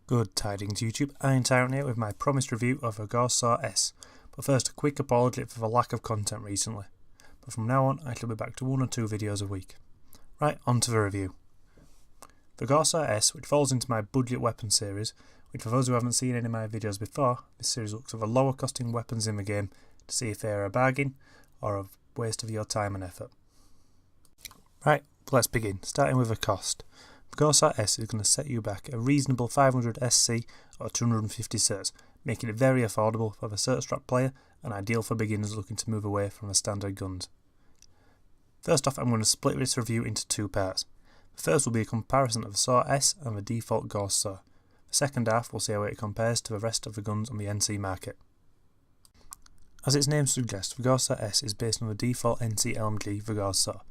Good tidings YouTube, Untitled here with my promised review of a Gauss Saw S. But first a quick apology for the lack of content recently. But from now on I shall be back to 1 or 2 videos a week. Right, on to the review. The Gauss Saw S, which falls into my budget weapon series, which for those who haven't seen any of my videos before, this series looks at the lower costing weapons in the game to see if they are a bargain or a waste of your time and effort. Right, let's begin, starting with the cost. The Gauss Saw S is going to set you back a reasonable 500 SC or 250 certs, making it very affordable for the cert strap player and ideal for beginners looking to move away from the standard guns. First off, I'm going to split this review into 2 parts. The first will be a comparison of the Saw S and the default Gauss Saw. The second half will see how it compares to the rest of the guns on the NC market. As its name suggests, the Gauss Saw S is based on the default NC LMG, the Gauss Saw,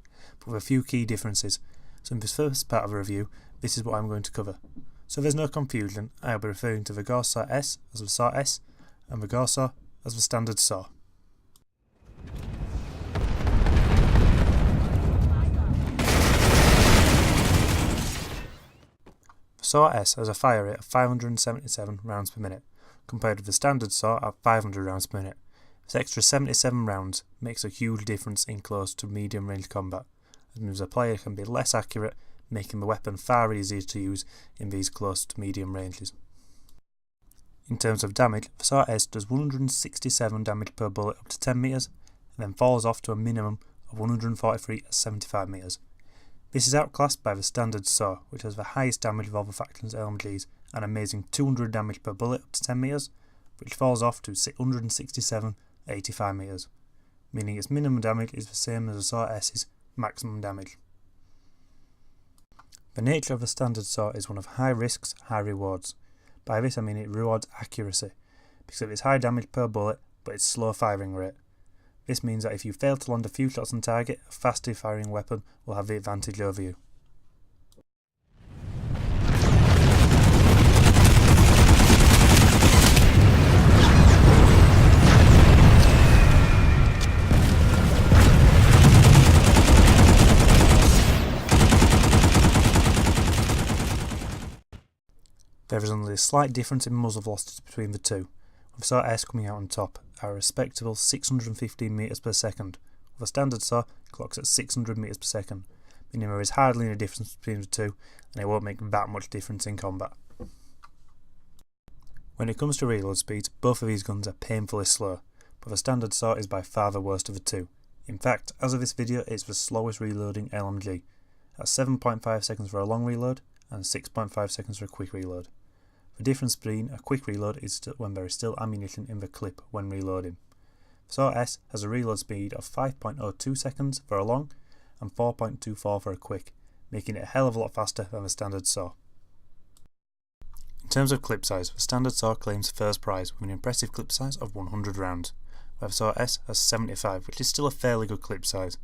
but with a few key differences. So in this first part of the review, this is what I'm going to cover. So there's no confusion, I'll be referring to the Gauss Saw S as the Saw S, and the Gauss Saw as the standard saw. The Saw S has a fire rate of 577 rounds per minute, compared with the standard saw at 500 rounds per minute. This extra 77 rounds makes a huge difference in close to medium range combat, as means the player can be less accurate, making the weapon far easier to use in these close to medium ranges. In terms of damage, the Saw S does 167 damage per bullet up to 10 meters, and then falls off to a minimum of 143 at 75 meters. This is outclassed by the standard saw, which has the highest damage of all the factions LMGs, an amazing 200 damage per bullet up to 10 meters, which falls off to 167 at 85 meters, meaning its minimum damage is the same as the Saw S's maximum damage. The nature of the standard saw is one of high risks, high rewards. By this I mean it rewards accuracy, because of its high damage per bullet but its slow firing rate. This means that if you fail to land a few shots on target, a faster firing weapon will have the advantage over you. There is only a slight difference in muzzle velocity between the two, with Saw S coming out on top at a respectable 615 meters per second, while the standard saw clocks at 600 meters per second, meaning there is hardly any difference between the two and it won't make that much difference in combat. When it comes to reload speeds, both of these guns are painfully slow, but the standard saw is by far the worst of the two. In fact, as of this video, it's the slowest reloading LMG, at 7.5 seconds for a long reload and 6.5 seconds for a quick reload. The difference between a quick reload is when there is still ammunition in the clip when reloading. The Saw S has a reload speed of 5.02 seconds for a long and 4.24 for a quick, making it a hell of a lot faster than the standard saw. In terms of clip size, the standard saw claims first prize with an impressive clip size of 100 rounds, where the Saw S has 75, which is still a fairly good clip size.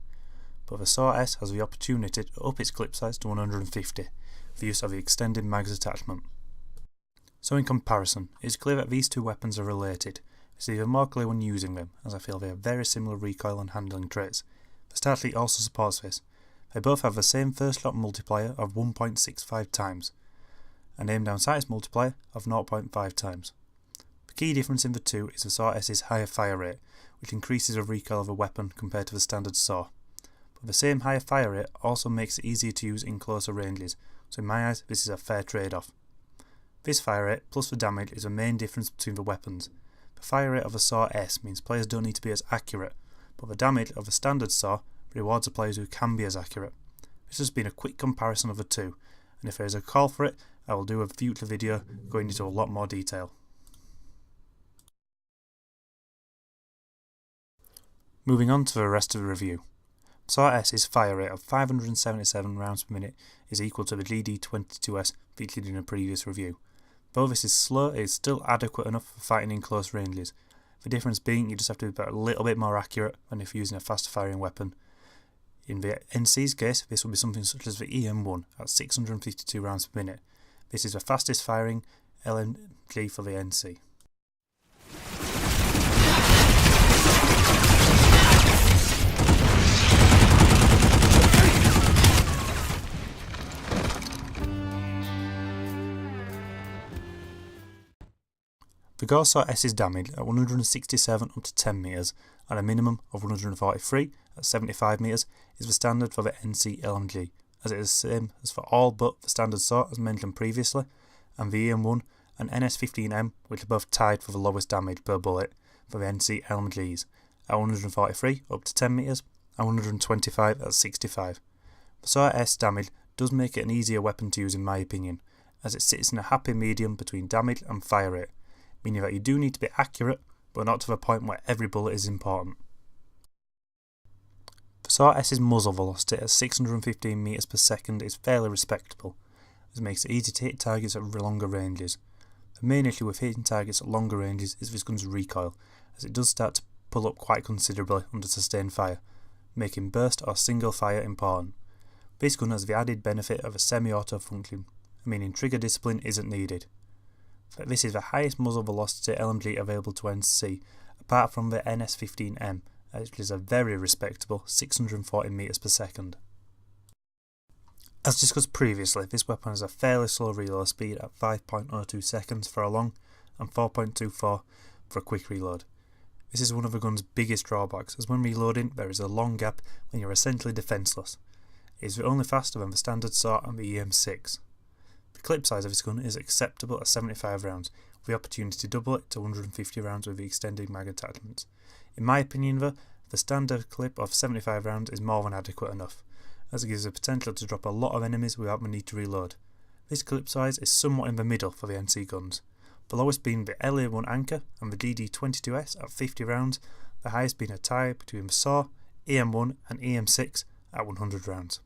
But the Saw S has the opportunity to up its clip size to 150, with the use of the extended mags attachment. So in comparison, it is clear that these two weapons are related. It's even more clear when using them, as I feel they have very similar recoil and handling traits. The start sheet also supports this. They both have the same first shot multiplier of 1.65 times, and aim down sights multiplier of 0.5 times. The key difference in the two is the Saw S's higher fire rate, which increases the recoil of a weapon compared to the standard saw. But the same higher fire rate also makes it easier to use in closer ranges, so in my eyes this is a fair trade-off. This fire rate plus the damage is the main difference between the weapons. The fire rate of the Saw S means players don't need to be as accurate, but the damage of the standard saw rewards the players who can be as accurate. This has been a quick comparison of the two, and if there is a call for it, I will do a future video going into a lot more detail. Moving on to the rest of the review. Saw S's fire rate of 577 rounds per minute is equal to the GD22S featured in a previous review. Though this is slow, it is still adequate enough for fighting in close ranges. The difference being you just have to be a little bit more accurate than if using a faster firing weapon. In the NC's case, this will be something such as the EM1 at 652 rounds per minute. This is the fastest firing LMG for the NC. The Gauss Saw S's damage at 167 up to 10 meters and a minimum of 143 at 75 meters is the standard for the NC LMG, as it is the same as for all but the standard saw as mentioned previously, and the EM1 and NS15M, which are both tied for the lowest damage per bullet for the NC LMGs at 143 up to 10 meters and 125 at 65. The Saw S damage does make it an easier weapon to use in my opinion, as it sits in a happy medium between damage and fire rate, meaning that you do need to be accurate, but not to the point where every bullet is important. The Saw S's muzzle velocity at 615 meters per second is fairly respectable, as it makes it easy to hit targets at longer ranges. The main issue with hitting targets at longer ranges is this gun's recoil, as it does start to pull up quite considerably under sustained fire, making burst or single fire important. This gun has the added benefit of a semi-auto function, meaning trigger discipline isn't needed. This is the highest muzzle velocity LMG available to NC, apart from the NS15M, which is a very respectable 640 meters per second. As discussed previously, this weapon has a fairly slow reload speed at 5.02 seconds for a long and 4.24 for a quick reload. This is one of the gun's biggest drawbacks, as when reloading there is a long gap when you're essentially defenceless. It is only faster than the standard saw and the EM6. The clip size of this gun is acceptable at 75 rounds, with the opportunity to double it to 150 rounds with the extended mag attachments. In my opinion though, the standard clip of 75 rounds is more than adequate enough, as it gives the potential to drop a lot of enemies without the need to reload. This clip size is somewhat in the middle for the NC guns, the lowest being the LA1 Anchor and the DD22S at 50 rounds, the highest being a tie between the SAW, EM1 and EM6 at 100 rounds.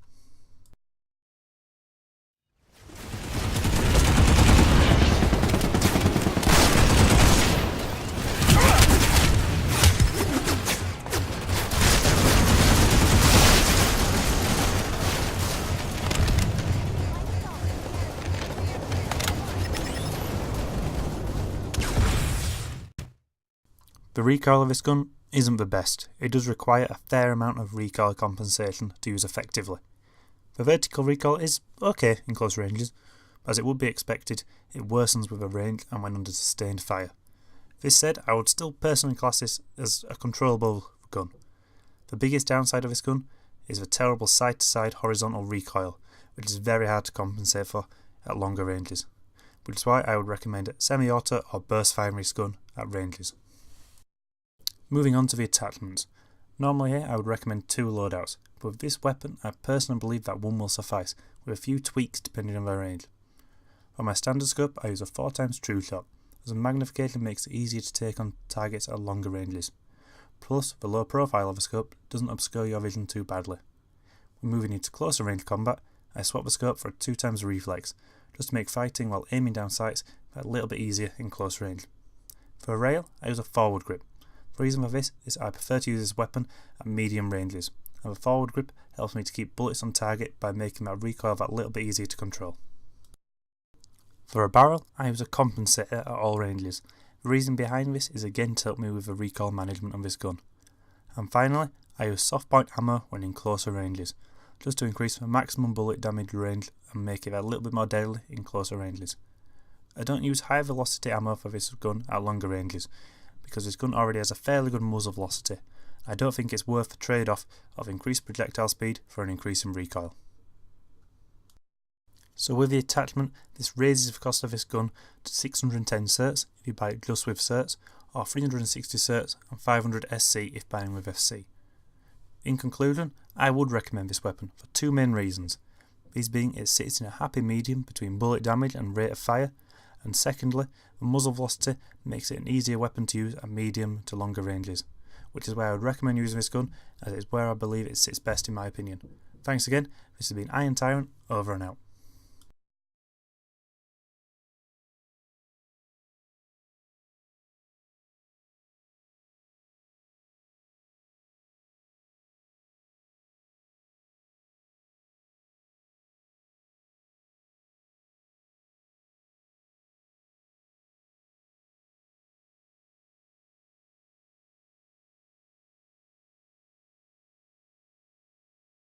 The recoil of this gun isn't the best. It does require a fair amount of recoil compensation to use effectively. The vertical recoil is okay in close ranges, but as it would be expected, it worsens with a range and when under sustained fire. This said, I would still personally class this as a controllable gun. The biggest downside of this gun is the terrible side-to-side horizontal recoil, which is very hard to compensate for at longer ranges, which is why I would recommend a semi-auto or burst firing this gun at ranges. Moving on to the attachments. Normally here I would recommend 2 loadouts, but with this weapon I personally believe that 1 will suffice, with a few tweaks depending on the range. For my standard scope I use a 4x true shot, as the magnification makes it easier to take on targets at longer ranges. Plus the low profile of the scope doesn't obscure your vision too badly. When moving into closer range combat, I swap the scope for a 2x reflex, just to make fighting while aiming down sights a little bit easier in close range. For a rail I use a forward grip. The reason for this is I prefer to use this weapon at medium ranges, and the forward grip helps me to keep bullets on target by making my recoil that little bit easier to control. For a barrel, I use a compensator at all ranges. The reason behind this is again to help me with the recoil management of this gun. And finally, I use soft point ammo when in closer ranges, just to increase the maximum bullet damage range and make it a little bit more deadly in closer ranges. I don't use high velocity ammo for this gun at longer ranges, because this gun already has a fairly good muzzle velocity. I don't think it's worth the trade-off of increased projectile speed for an increase in recoil. So with the attachment, this raises the cost of this gun to 610 certs if you buy it just with certs, or 360 certs and 500 SC if buying with FC. In conclusion, I would recommend this weapon for 2 main reasons, these being it sits in a happy medium between bullet damage and rate of fire, and secondly, the muzzle velocity makes it an easier weapon to use at medium to longer ranges, which is why I would recommend using this gun, as it is where I believe it sits best in my opinion. Thanks again, this has been Iron Tyrant, over and out.